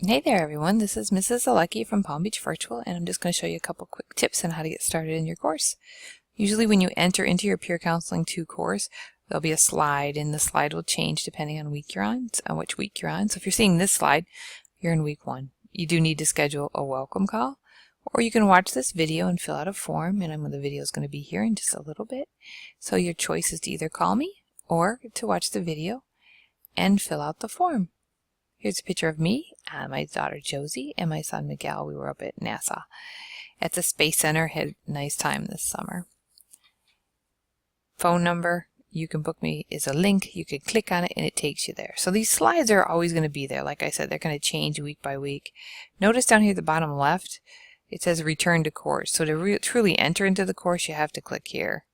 Hey there everyone, this is Mrs. Alecki from Palm Beach Virtual, and I'm just going to show you a couple quick tips on how to get started in your course. Usually when you enter into your Peer Counseling 2 course, there'll be a slide, and the slide will change depending on which week you're on. So if you're seeing this slide, you're in week 1. You do need to schedule a welcome call, or you can watch this video and fill out a form, and the video is going to be here in just a little bit. So your choice is to either call me or to watch the video and fill out the form. Here's a picture of me, my daughter Josie, and my son Miguel. We were up at NASA at the Space Center. Had a nice time this summer. Phone number you can book me is a link. You can click on it and it takes you there. So these slides are always going to be there. Like I said, they're going to change week by week. Notice down here at the bottom left, it says return to course. So to truly enter into the course, you have to click here.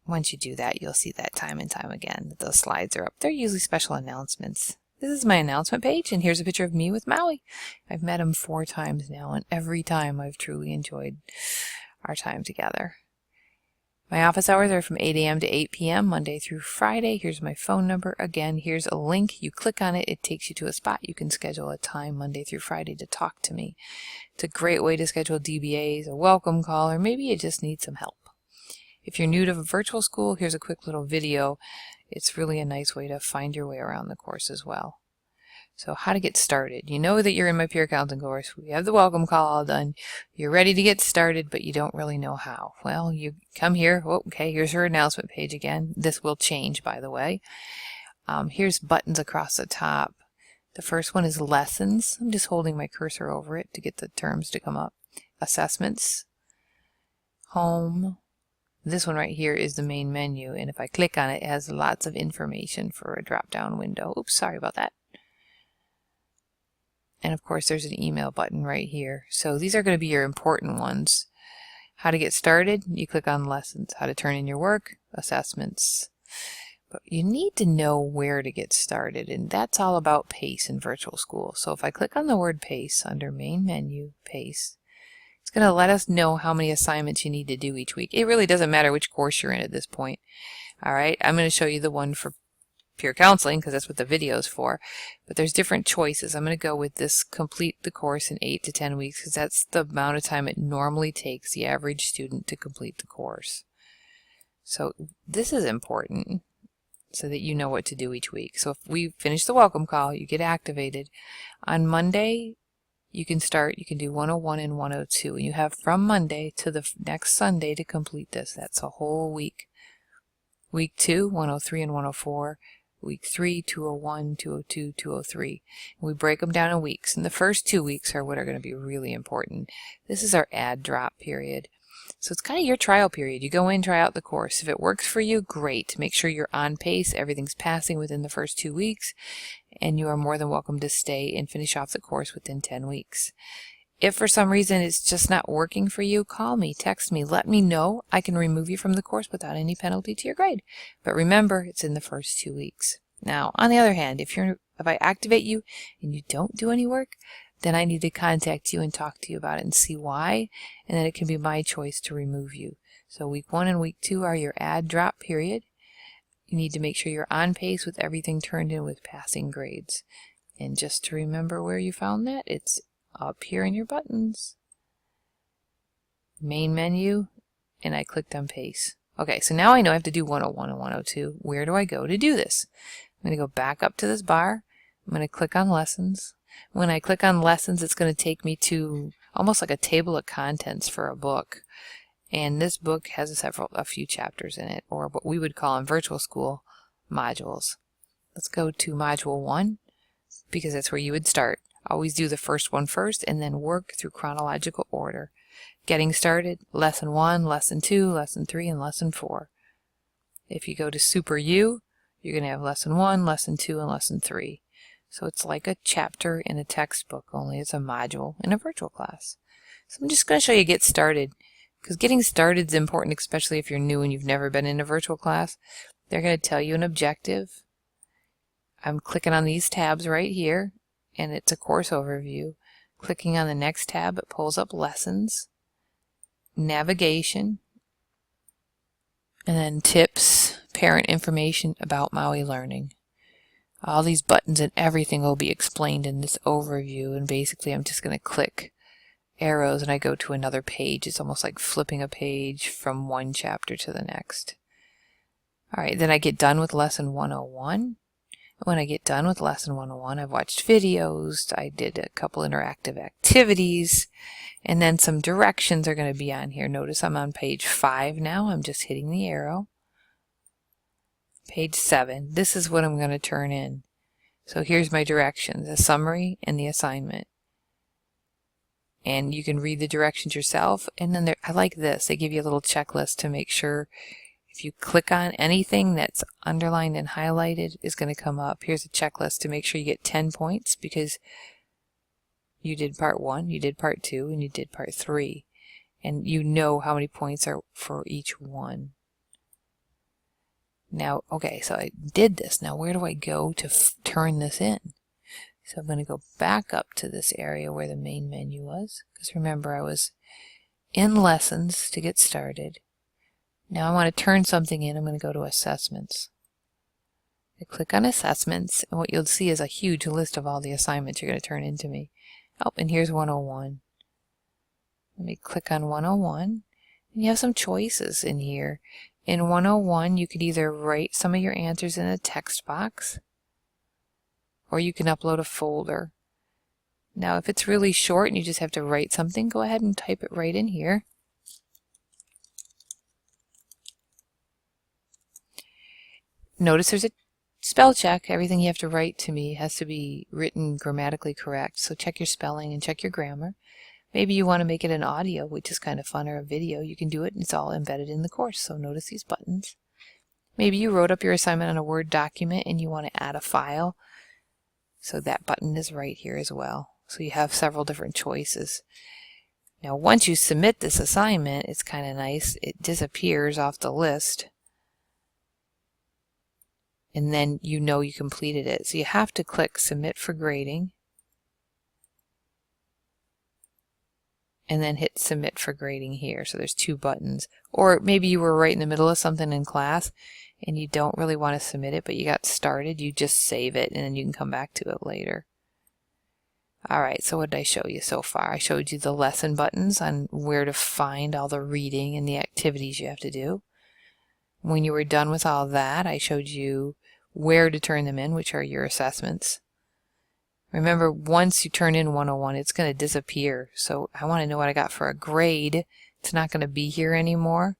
Once you do that, you'll see that time and time again that those slides are up. They're usually special announcements. This is my announcement page, and here's a picture of me with Maui. I've met him 4 times now, and every time I've truly enjoyed our time together. My office hours are from 8 a.m. to 8 p.m. Monday through Friday. Here's my phone number. Again, here's a link. You click on it, it takes you to a spot. You can schedule a time Monday through Friday to talk to me. It's a great way to schedule DBAs, a welcome call, or maybe you just need some help. If you're new to virtual school, here's a quick little video. It's really a nice way to find your way around the course as well. So how to get started. You know that you're in my Peer Counseling course. We have the welcome call all done. You're ready to get started, but you don't really know how. Well, you come here. Oh, okay, here's her announcement page again. This will change, by the way. Here's buttons across the top. The first one is lessons. I'm just holding my cursor over it to get the terms to come up. Assessments. Home. This one right here is the main menu, and if I click on it, it has lots of information for a drop-down window. Oops, sorry about that. And of course, there's an email button right here. So these are going to be your important ones. How to get started, you click on lessons. How to turn in your work, assessments. But you need to know where to get started, and that's all about PACE in virtual school. So if I click on the word PACE under main menu, PACE, it's going to let us know how many assignments you need to do each week. It really doesn't matter which course you're in at this point. All right, I'm going to show you the one for Peer Counseling because that's what the video is for. But there's different choices. I'm going to go with this complete the course in 8 to 10 weeks because that's the amount of time it normally takes the average student to complete the course. So this is important so that you know what to do each week. So if we finish the welcome call, you get activated. On Monday, you can do 101 and 102, and you have from Monday to the next Sunday to complete this. That's a whole week. Week 2, 103 and 104. Week 3, 201, 202, 203. And we break them down in weeks, and the first 2 weeks are what are going to be really important. This is our add drop period. So it's kind of your trial period. You go in, try out the course. If it works for you, great. Make sure you're on pace, everything's passing within the first 2 weeks, and you are more than welcome to stay and finish off the course within 10 weeks. If for some reason it's just not working for you, call me, text me, let me know. I can remove you from the course without any penalty to your grade. But remember, it's in the first 2 weeks. Now, on the other hand, if I activate you and you don't do any work, then I need to contact you and talk to you about it and see why, and then it can be my choice to remove you. So week 1 and week 2 are your add drop period. You need to make sure you're on pace with everything turned in with passing grades. And just to remember where you found that, it's up here in your buttons. Main menu, and I clicked on pace. Okay, so now I know I have to do 101 and 102. Where do I go to do this? I'm going to go back up to this bar. I'm going to click on lessons. When I click on lessons, it's going to take me to almost like a table of contents for a book. And this book has a few chapters in it, or what we would call in virtual school, modules. Let's go to module 1, because that's where you would start. Always do the first one first, and then work through chronological order. Getting started, lesson 1, lesson 2, lesson 3, and lesson 4. If you go to Super U, you're going to have lesson 1, lesson 2, and lesson 3. So it's like a chapter in a textbook, only it's a module in a virtual class. So I'm just going to show you get started, because getting started is important, especially if you're new and you've never been in a virtual class. They're going to tell you an objective. I'm clicking on these tabs right here, and it's a course overview. Clicking on the next tab, it pulls up lessons, navigation, and then tips, parent information about Maui learning. All these buttons and everything will be explained in this overview, and basically I'm just going to click arrows and I go to another page. It's almost like flipping a page from one chapter to the next. Alright, then I get done with lesson 101. When I get done with lesson 101, I've watched videos, I did a couple interactive activities, and then some directions are going to be on here. Notice I'm on page 5 now. I'm just hitting the arrow. Page 7. This is what I'm going to turn in. So here's my directions, the summary and the assignment. And you can read the directions yourself. And then I like this. They give you a little checklist to make sure if you click on anything that's underlined and highlighted is going to come up. Here's a checklist to make sure you get 10 points because you did part 1, you did part 2, and you did part 3. And you know how many points are for each one. Now, okay, so I did this. Now, where do I go to turn this in? So I'm going to go back up to this area where the main menu was. Because remember, I was in lessons to get started. Now I want to turn something in. I'm going to go to assessments. I click on assessments, and what you'll see is a huge list of all the assignments you're going to turn into me. Oh, and here's 101. Let me click on 101. And you have some choices in here. In 101, you could either write some of your answers in a text box, or you can upload a folder. Now, if it's really short and you just have to write something, go ahead and type it right in here. Notice there's a spell check. Everything you have to write to me has to be written grammatically correct. So check your spelling and check your grammar. Maybe you want to make it an audio, which is kind of fun, or a video. You can do it, and it's all embedded in the course. So notice these buttons. Maybe you wrote up your assignment on a Word document and you want to add a file. So that button is right here as well. So you have several different choices. Now, once you submit this assignment, it's kind of nice. It disappears off the list. And then you know you completed it. So you have to click Submit for Grading. And then hit Submit for Grading here. So there's 2 buttons. Or maybe you were right in the middle of something in class and you don't really want to submit it, but you got started. You just save it and then you can come back to it later. Alright, so what did I show you so far? I showed you the lesson buttons on where to find all the reading and the activities you have to do. When you were done with all that, I showed you where to turn them in, which are your assessments. Remember, once you turn in 101, it's going to disappear. So I want to know what I got for a grade. It's not going to be here anymore.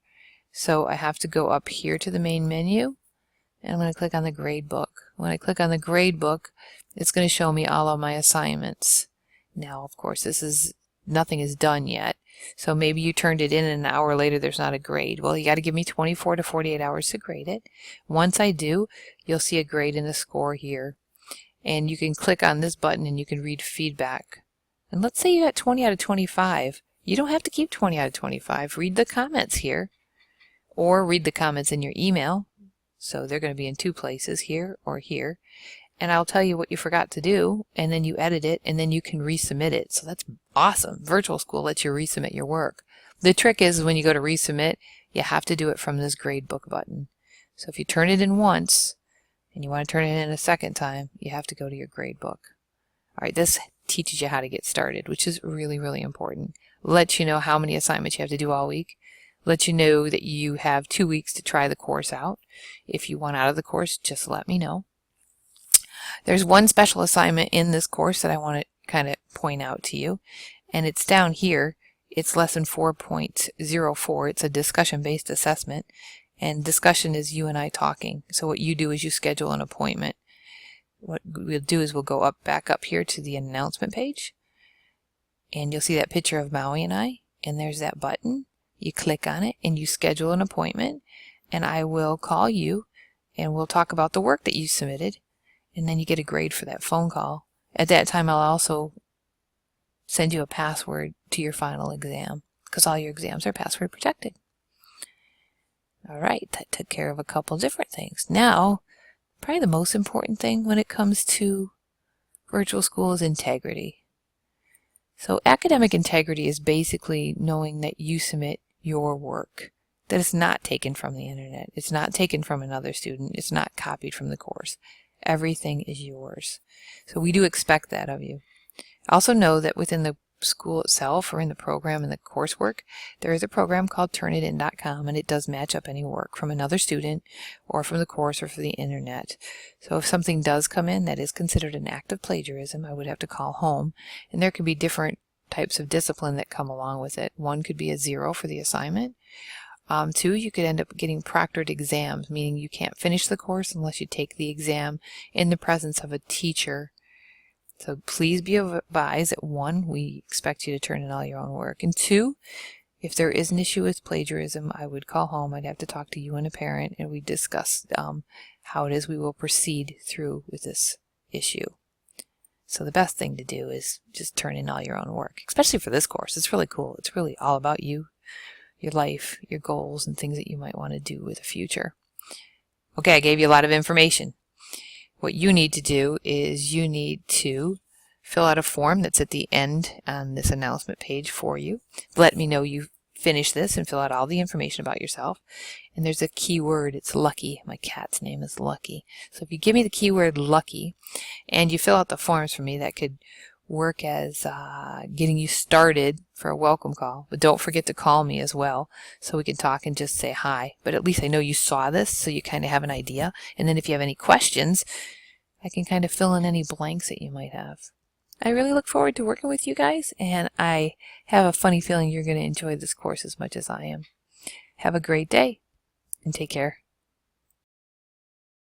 So I have to go up here to the main menu, and I'm going to click on the grade book. When I click on the grade book, it's going to show me all of my assignments. Now, of course, nothing is done yet. So maybe you turned it in and an hour later there's not a grade. Well, you got to give me 24 to 48 hours to grade it. Once I do, you'll see a grade and a score here. And you can click on this button and you can read feedback. And let's say you got 20 out of 25. You don't have to keep 20 out of 25. Read the comments here. Or read the comments in your email. So they're going to be in 2 places, here or here. And I'll tell you what you forgot to do, and then you edit it, and then you can resubmit it. So that's awesome. Virtual School lets you resubmit your work. The trick is when you go to resubmit, you have to do it from this gradebook button. So if you turn it in once, and you want to turn it in a second time, you have to go to your gradebook. Alright, this teaches you how to get started, which is really, really important. Lets you know how many assignments you have to do all week. Lets you know that you have 2 weeks to try the course out. If you want out of the course, just let me know. There's one special assignment in this course that I want to kind of point out to you, and it's down here. It's lesson 4.04. It's a discussion-based assessment, and discussion is you and I talking. So what you do is you schedule an appointment. What we'll do is we'll go back up here to the announcement page, and you'll see that picture of Maui and I, and there's that button. You click on it and you schedule an appointment, and I will call you and we'll talk about the work that you submitted, and then you get a grade for that phone call. At that time, I'll also send you a password to your final exam, because all your exams are password protected. Alright, that took care of a couple different things. Now, probably the most important thing when it comes to virtual school is integrity. So academic integrity is basically knowing that you submit your work, that it's not taken from the internet, it's not taken from another student, it's not copied from the course. Everything is yours. So we do expect that of you. Also know that within the school itself, or in the program and the coursework, there is a program called Turnitin.com, and it does match up any work from another student or from the course or from the internet. So if something does come in that is considered an act of plagiarism, I would have to call home, and there could be different types of discipline that come along with it. One could be a 0 for the assignment. 2, you could end up getting proctored exams, meaning you can't finish the course unless you take the exam in the presence of a teacher. So please be advised that 1, we expect you to turn in all your own work. And 2, if there is an issue with plagiarism, I would call home. I'd have to talk to you and a parent, and we discuss how it is we will proceed through with this issue. So the best thing to do is just turn in all your own work, especially for this course. It's really cool. It's really all about you, your life, your goals, and things that you might want to do with the future. Okay, I gave you a lot of information. What you need to do is you need to fill out a form that's at the end on this announcement page for you. Let me know you finish this and fill out all the information about yourself. And there's a keyword. It's Lucky. My cat's name is Lucky. So if you give me the keyword Lucky and you fill out the forms for me, that could work as getting you started for a welcome call. But don't forget to call me as well so we can talk and just say hi. But at least I know you saw this, so you kind of have an idea. And then if you have any questions, I can kind of fill in any blanks that you might have. I really look forward to working with you guys, and I have a funny feeling you're going to enjoy this course as much as I am. Have a great day, and take care.